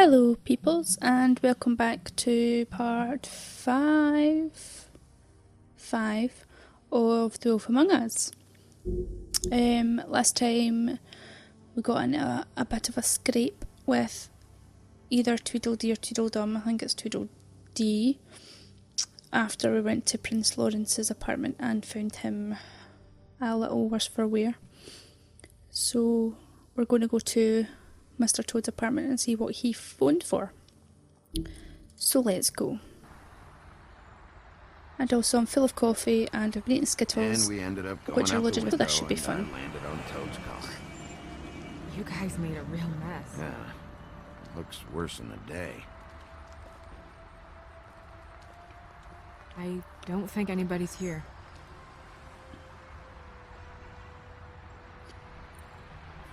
Hello peoples, and welcome back to part 5 of The Wolf Among Us. Last time we got in a bit of a scrape with either Tweedledee or Tweedledum, I think it's Tweedledee, after we went to Prince Lawrence's apartment and found him a little worse for wear. So we're going to go to Mr. Toad's apartment and see what he phoned for. So let's go. And also I'm full of coffee and I've been eating Skittles, and we ended up going which are out the legit. window This should be and fun. Landed on Toad's car. You guys made a real mess. Yeah, looks worse in the day. I don't think anybody's here.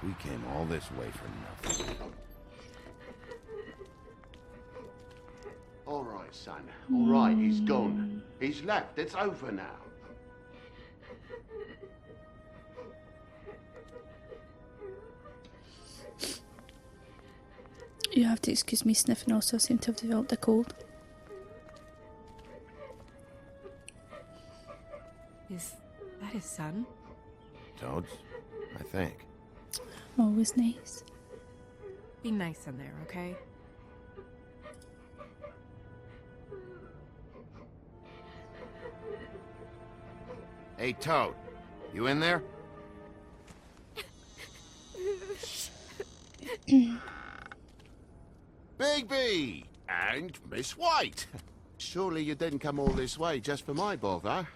We came all this way for nothing. All right, son. All right, he's gone. He's left. It's over now. You have to excuse me sniffing, also I seem to have developed a cold. Is that his son? Toad's, I think. Always nice. Be nice in there, okay? Hey, Toad, you in there? Bigby! And Miss White! Surely you didn't come all this way just for my bother?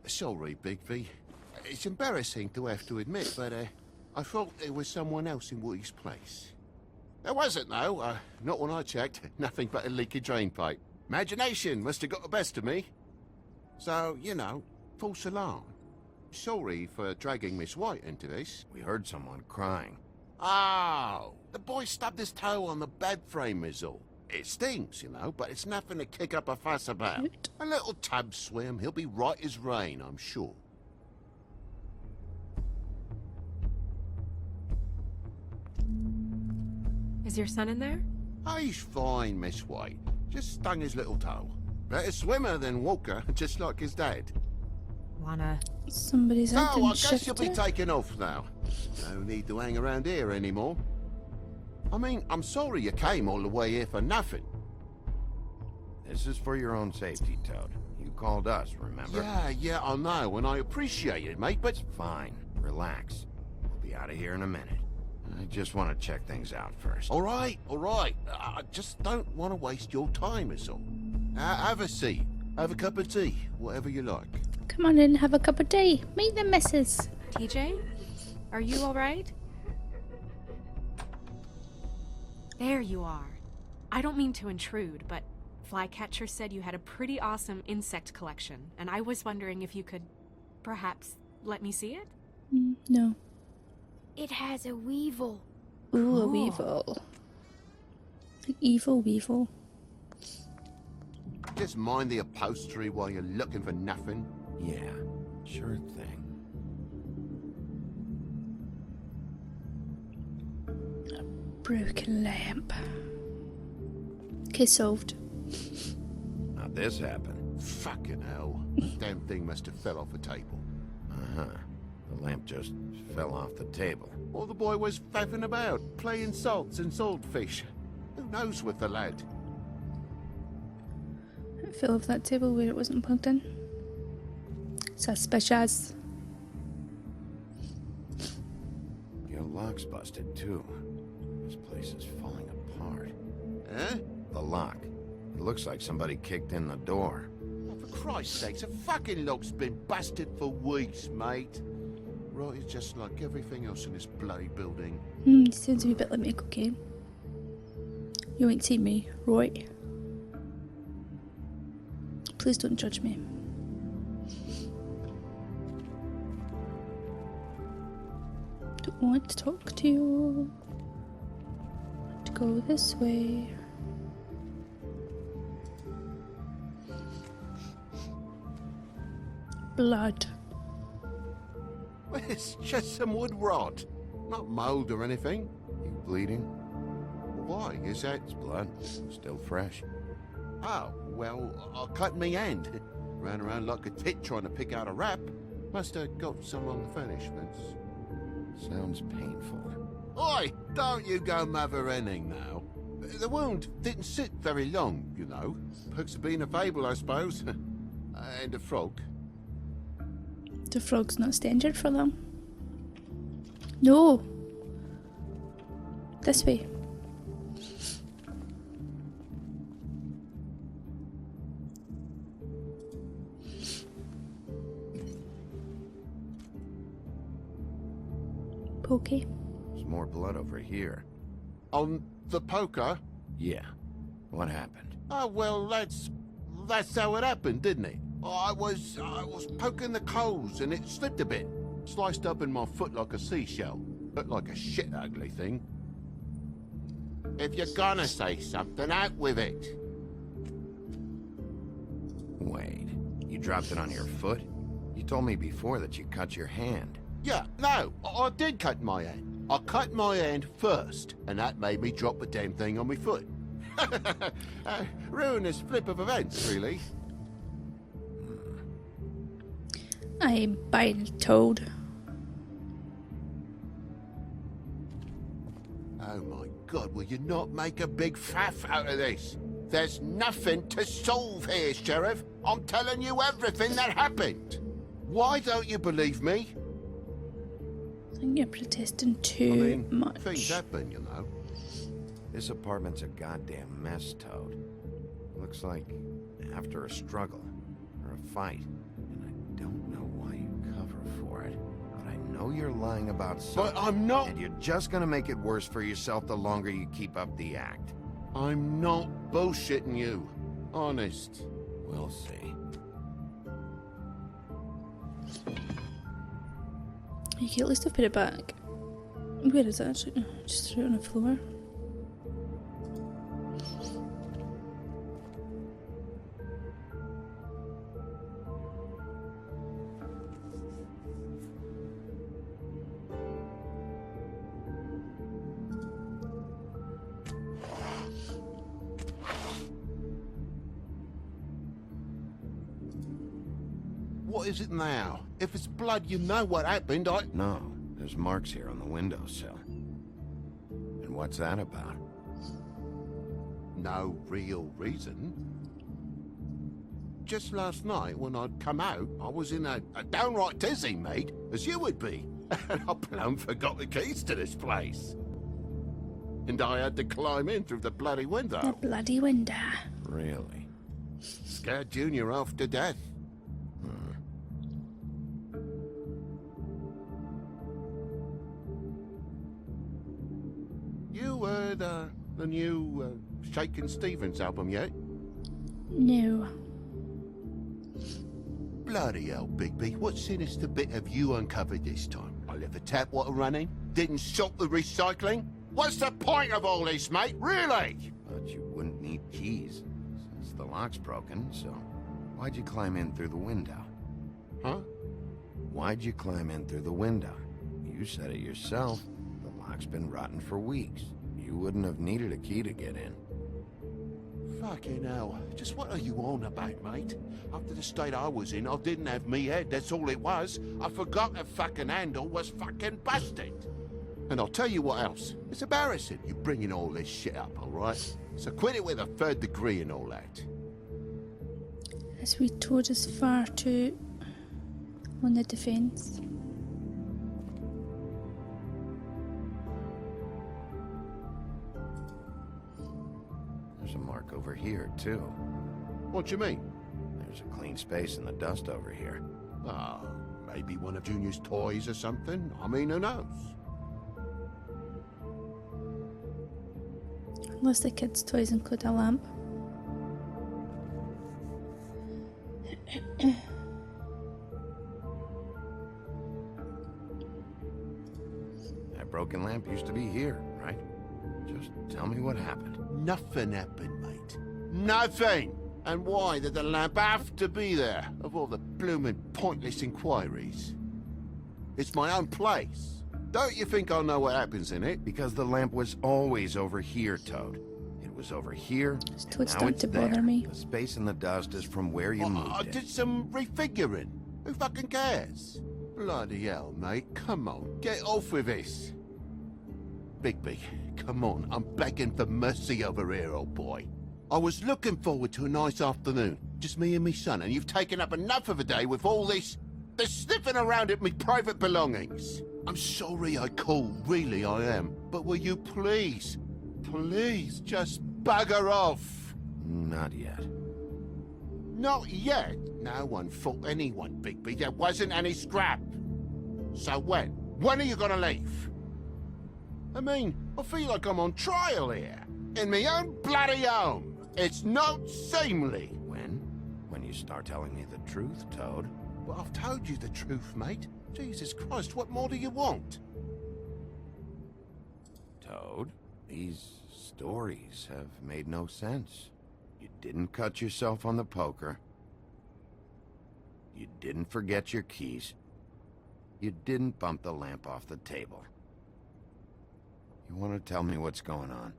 Sorry, Bigby. It's embarrassing to have to admit, but I thought there was someone else in Woody's place. There wasn't, though. Not when I checked. Nothing but a leaky drain pipe. Imagination must have got the best of me. So, you know, false alarm. Sorry for dragging Miss White into this. We heard someone crying. Oh, the boy stubbed his toe on the bed frame is all. It stings, you know, but it's nothing to kick up a fuss about. Cute. A little tub swim, he'll be right as rain, I'm sure. Is your son in there? Oh, he's fine, Miss White. Just stung his little toe. Better swimmer than Walker, just like his dad. Wanna... Somebody's So, I acting guess you'll be shifty. taking off now. No need to hang around here anymore. I mean, I'm sorry you came all the way here for nothing. This is for your own safety, Toad. You called us, remember? Yeah, I know, and I appreciate it, mate, but... Fine. Relax. We'll be out of here in a minute. I just want to check things out first. All right. I just don't want to waste your time, is all. Have a seat. Have a cup of tea. Whatever you like. Come on in, have a cup of tea. Meet the missus. TJ? Are you alright? There you are. I don't mean to intrude, but Flycatcher said you had a pretty awesome insect collection, and I was wondering if you could, perhaps, let me see it? No. It has a weevil. Ooh, a Cool. weevil. An evil weevil. Just mind the upholstery while you're looking for nothing. Yeah, sure thing. Broken lamp. Okay, solved. How'd this happen? Fucking hell. Damn thing must have fell off a table. Uh-huh. The lamp just fell off the table. Or the boy was faffing about, playing salts and saltfish. Who knows with the lad? It fell off that table where it wasn't plugged in. Suspicious. Your lock's busted, too. This place is falling apart. Eh? The lock. It looks like somebody kicked in the door. Oh, for Christ's sakes, a fucking lock's been busted for weeks, mate. Right, it's just like everything else in this bloody building. Sounds a wee bit like me, okay? You ain't seen me, right? Please don't judge me. Don't want to talk to you. Want to go this way. blood. It's just some wood rot. Not mold or anything. You bleeding? Why? Is that... It's blood. Still fresh. Oh, well, I cut me hand. Ran around like a tit trying to pick out a wrap. Must have got some on the furnishments. Sounds painful. Oi! Don't you go mother-henning now. The wound didn't sit very long, you know. Perks of being a fable, I suppose. And a frog. The frog's not standard for them. No. This way. Pokey. There's more blood over here. On the poker? Yeah. What happened? Oh, well, that's how it happened, didn't it? I was poking the coals and it slipped a bit. Sliced up in my foot like a seashell. Looked like a shit ugly thing. If you're gonna say something, out with it. Wait. You dropped it on your foot? You told me before that you cut your hand. Yeah, no, I did cut my hand. I cut my hand first, and that made me drop the damn thing on my foot. Ruinous flip of events, really. I'm been told. Oh my God, will you not make a big faff out of this? There's nothing to solve here, Sheriff. I'm telling you everything that happened. Why don't you believe me? I think you're protesting too I mean, much. things happen, you know. This apartment's a goddamn mess, Toad. Looks like after a struggle or a fight. And I don't know why you cover for it, but I know you're lying about something. But I'm not. And you're just gonna make it worse for yourself the longer you keep up the act. I'm not bullshitting you. Honest. We'll see. You can at least have put it back. Where is it actually? Just threw it on the floor. What is it now? If it's blood, you know what happened. No, there's marks here on the windowsill. And what's that about? No real reason. Just last night, when I'd come out, I was in a downright dizzy, mate, as you would be. And I plumb forgot the keys to this place. And I had to climb in through the bloody The window. bloody window. Really? Scared Junior half to death. You heard the new Shakin' Stevens album yet? No. Bloody hell, Bigby. What sinister bit have you uncovered this time? I left the tap water running? Didn't stop the recycling? What's the point of all this, mate? Really? But you wouldn't need keys, since the lock's broken, so why'd you climb in through the window? Huh? Why'd you climb in through the window? You said it yourself. The lock's been rotten for weeks. You wouldn't have needed a key to get in. Fucking hell. Just what are you on about, mate? After the state I was in, I didn't have me head, that's all it was. I forgot the fucking handle was fucking busted. And I'll tell you what else. It's embarrassing you bringing all this shit up, all right? So quit it with a third degree and all that. As we told us far too on the defence. There's a mark over here, too. What do you mean? There's a clean space in the dust over here. Ah, maybe one of Junior's toys or something. I mean, who knows? Unless the kids' toys include a lamp. That broken lamp used to be here, right? Just tell me what happened. Nothing happened, mate. Nothing! And why did the lamp have to be there, of all the bloomin' pointless inquiries? It's my own place. Don't you think I know what happens in it? Because the lamp was always over here, Toad. It was over here, It's and Toad now starting it's to bother there. me. The space in the dust is from where you I moved it. did some refiguring. Who fucking cares? Bloody hell, mate. Come on, get off with this. Bigby, come on. I'm begging for mercy over here, old boy. I was looking forward to a nice afternoon. Just me and me son, and you've taken up enough of a day with all this sniffing around at me private belongings. I'm sorry I called, really I am. But will you please, just bugger off? Not yet. Not yet? No one fought anyone, Bigby. There wasn't any scrap. So when? When are you gonna leave? I mean, I feel like I'm on trial here. In my own bloody home. It's not seemly. When you start telling me the truth, Toad. Well, I've told you the truth, mate. Jesus Christ, what more do you want? Toad, these stories have made no sense. You didn't cut yourself on the poker. You didn't forget your keys. You didn't bump the lamp off the table. You want to tell me what's going on?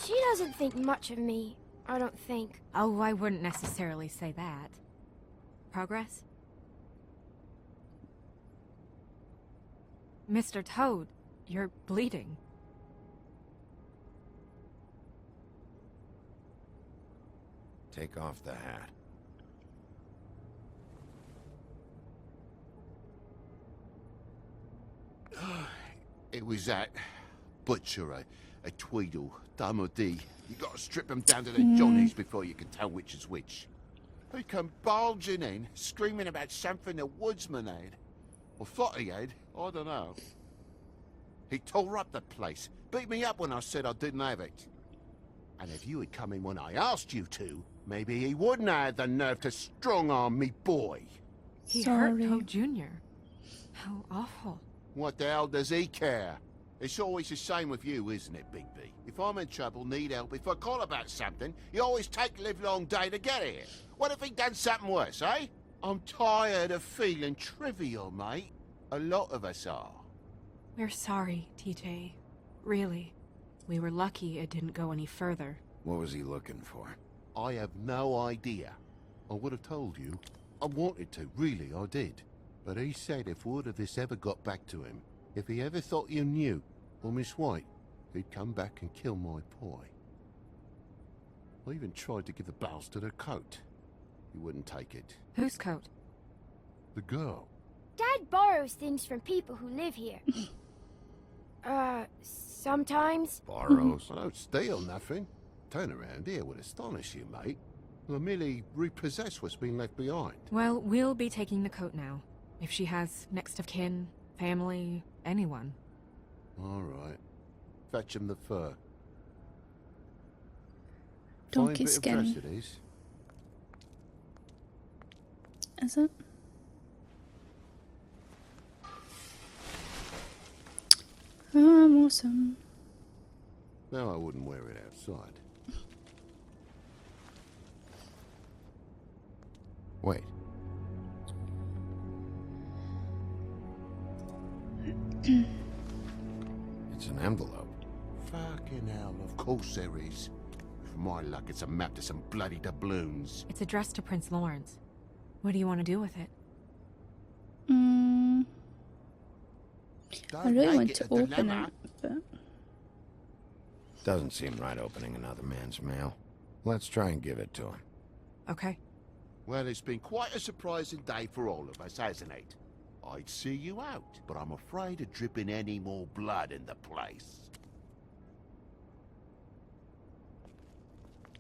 She doesn't think much of me, I don't think. Oh, I wouldn't necessarily say that. Progress? Mr. Toad, you're bleeding. Take off the hat. It was that butcher, a Tweedle, Dumody. You gotta strip them down to their johnnies before you can tell which is which. He come barging in, screaming about something the woodsman had. Or thought he had, I don't know. He tore up the place, beat me up when I said I didn't have it. And if you had come in when I asked you to, maybe he wouldn't have had the nerve to strong-arm me boy. He Sorry. hurt Toad Jr. How awful. What the hell does he care? It's always the same with you, isn't it, Bigby? If I'm in trouble, need help, if I call about something, you always take a livelong day to get here. What if he'd done something worse, eh? I'm tired of feeling trivial, mate. A lot of us are. We're sorry, TJ. Really. We were lucky it didn't go any further. What was he looking for? I have no idea. I would have told you. I wanted to, really, I did. But he said if word of this ever got back to him, if he ever thought you knew, or Miss White, he'd come back and kill my boy. I even tried to give the bastard a coat. He wouldn't take it. Whose coat? The girl. Dad borrows things from people who live here. Sometimes. Borrows. I don't steal nothing. Turn around here would astonish you, mate. I merely repossess what's been left behind. Well, we'll be taking the coat now. If she has next of kin, family, anyone. All right. Fetch him the fur. Donkey Fine bit of dress skin. it is. Is it? I'm awesome. No, I wouldn't wear it outside. Wait. It's an envelope. Fucking hell, of course there is. With my luck, it's a map to some bloody doubloons. It's addressed to Prince Lawrence. What do you want to do with it? I really want to open it, but Doesn't seem right opening another man's mail. Let's try and give it to him. Okay. Well, it's been quite a surprising day for all of us, hasn't it? I'd see you out, but I'm afraid of dripping any more blood in the place.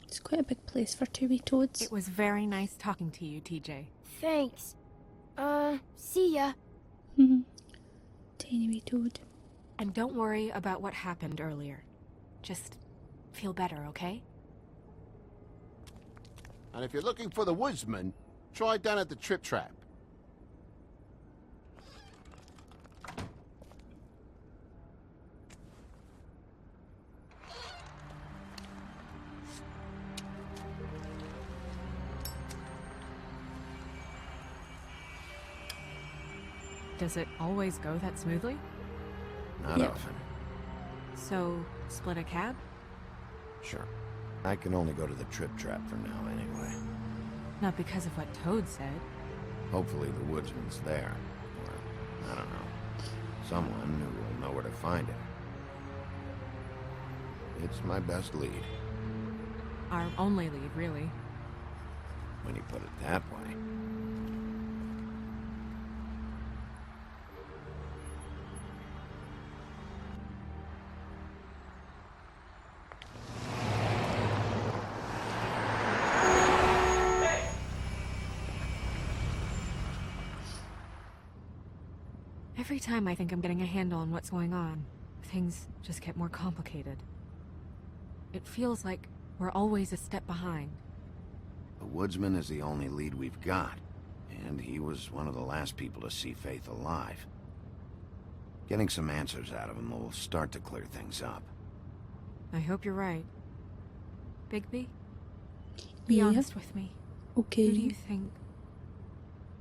it's quite a big place for two wee toads. It was very nice talking to you, TJ. Thanks. See ya. Tiny wee toad. And don't worry about what happened earlier. Just feel better, okay? And if you're looking for the woodsman, try down at the Trip Trap. Does it always go that smoothly? Not Yep. often. So, split a cab? Sure. I can only go to the Trip Trap for now anyway. Not because of what Toad said. Hopefully the woodsman's there. Or, I don't know. Someone who will know where to find him. It's my best lead, Our only lead, really. when you put it that way. Every time I think I'm getting a handle on what's going on, things just get more complicated. It feels like we're always a step behind. The woodsman is the only lead we've got, and he was one of the last people to see Faith alive. Getting some answers out of him will start to clear things up. I hope you're right. Bigby? Be Yeah. honest with me. Okay. Who do you think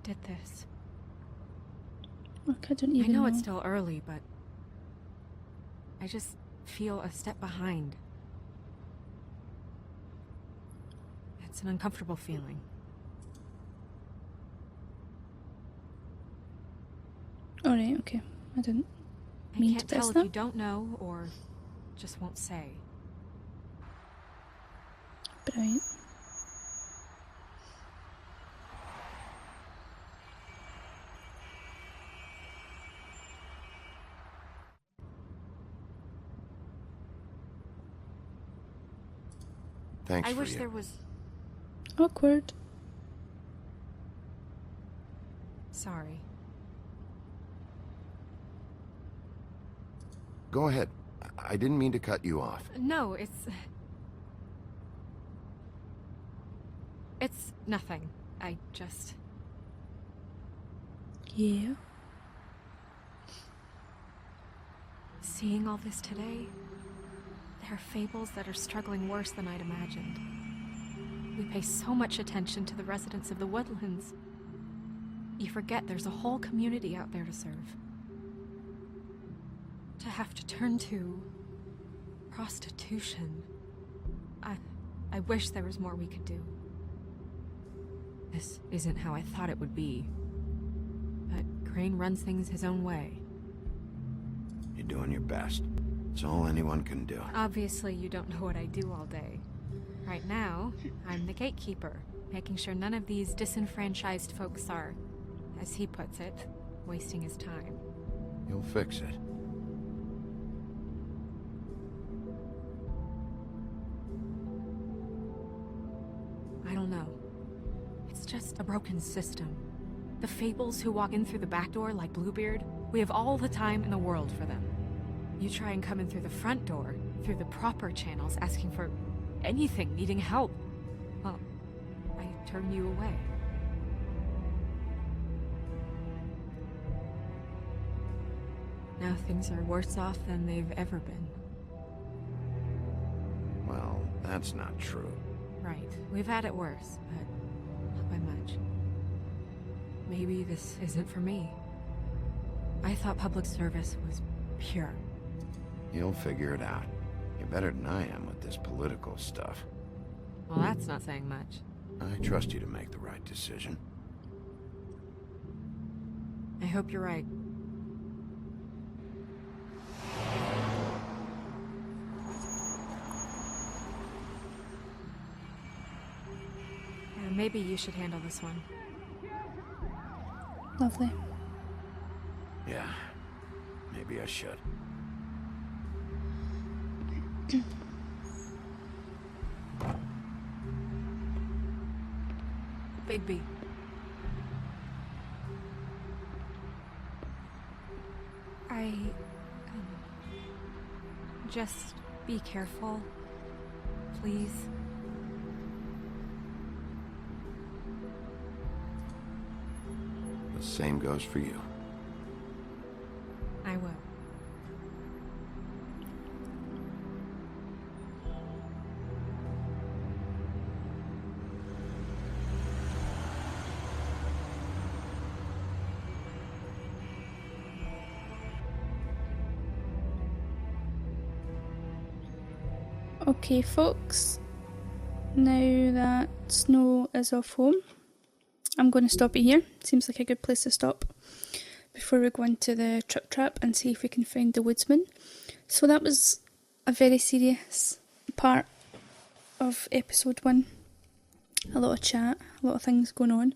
did this? Look, I don't I even know it's still early, but I just feel a step behind. It's an uncomfortable feeling. Alright, okay. I didn't I mean can't to tell press if that. you don't know or just won't say. Brilliant. Thanks I for wish you. there was... Awkward. Sorry. Go ahead. I didn't mean to cut you off. No, it's nothing. I just... Yeah. Seeing all this today, there are fables that are struggling worse than I'd imagined. We pay so much attention to the residents of the woodlands. You forget there's a whole community out there to serve. To have to turn to prostitution. I wish there was more we could do. This isn't how I thought it would be. But Crane runs things his own way. You're doing your best. It's all anyone can do. Obviously, you don't know what I do all day. Right now, I'm the gatekeeper, making sure none of these disenfranchised folks are, as he puts it, wasting his time. You'll fix it. I don't know. It's just a broken system. The fables who walk in through the back door like Bluebeard, we have all the time in the world for them. You try and come in through the front door, through the proper channels, asking for anything, needing help. Well, I turn you away. Now things are worse off than they've ever been. Well, that's not true. Right. We've had it worse, but not by much. Maybe this isn't for me. I thought public service was pure. You'll figure it out. You're better than I am with this political stuff. Well, that's not saying much. I trust you to make the right decision. I hope you're right. Maybe you should handle this one. Lovely. Yeah, maybe I should. Bigby. Just be careful, please. The same goes for you. I will. Okay, folks, now that Snow is off home, I'm going to stop it here. Seems like a good place to stop before we go into the trip trap and see if we can find the woodsman. So that was a very serious part of episode 1. A lot of chat, a lot of things going on.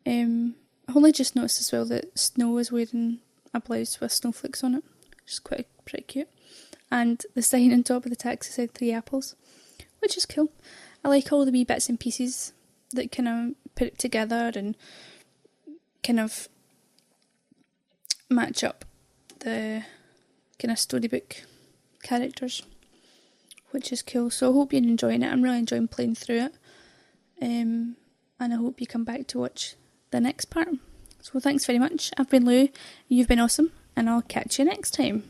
I only just noticed as well that Snow is wearing a blouse with snowflakes on it, which is pretty cute. And the sign on top of the taxi said 3 apples, which is cool. I like all the wee bits and pieces that kind of put it together and kind of match up the kind of storybook characters, which is cool. So I hope you're enjoying it. I'm really enjoying playing through it. And I hope you come back to watch the next part. So thanks very much. I've been Lou, you've been awesome, and I'll catch you next time.